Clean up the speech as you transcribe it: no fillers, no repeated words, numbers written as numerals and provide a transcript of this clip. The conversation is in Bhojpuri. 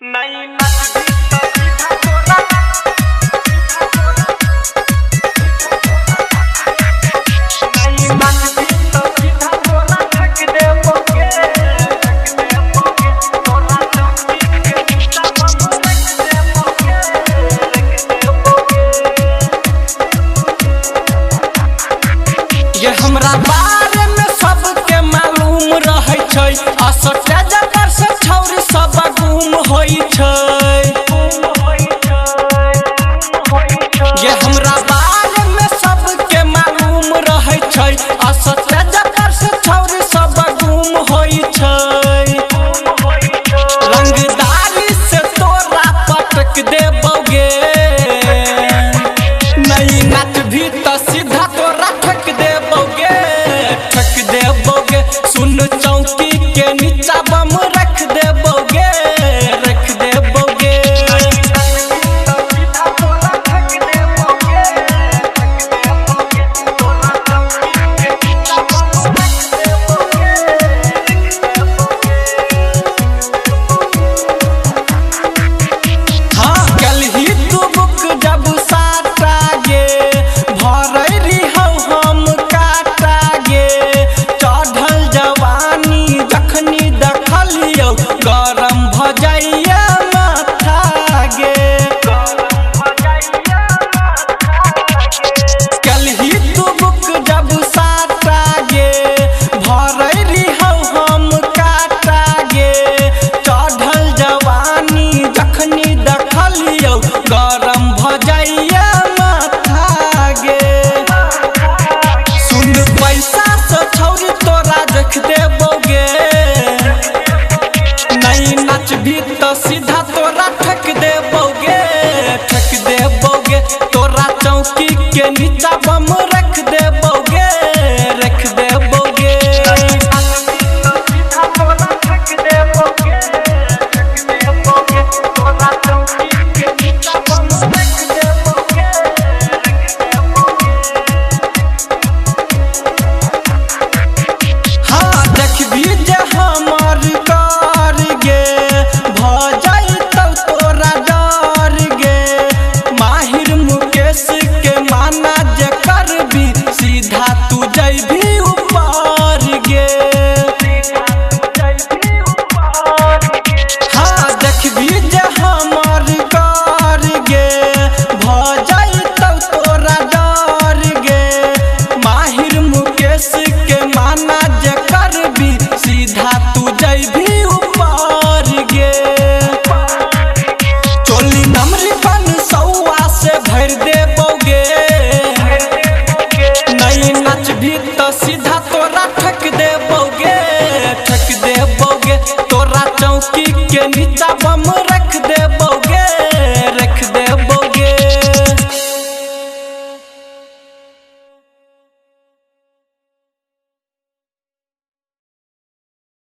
नहीं नच भी तो सीधा तोरा नहीं नच भी तो सीधा तोरा रख दे बोगे तोरा चौकी के नीचा बम रख दे बोगे ये हमरा बारे में सबके मालूम रहे छै असटे जकर से छौरी सब गुम होई छै ये हमरा बारे में सबके मालूम रहे छै असटे जकर से छौरी सब गुम होई छै रंगदारी से तोरा पटक देबोगे नहीं नाच भी तो सीधा तोरा ठक देबोगे सुन चौकी के नीचा बम रख देबोगे हाँ कलही तू बुक जब साटा गे भरई रिहौ हम काटा गे चढ़ल जवानी जखनी देखलियौ गरम भ जाइया माथा गे कलही तू बुक जब साटा गे भरई रिहौ हम काटा गे चढ़ल जवानी जखनी देखलियौ गरम भ जाइया माथा गे सुन पैसा से छौरी तोरा देख देबोगे नहीं नाच भी तो सीधा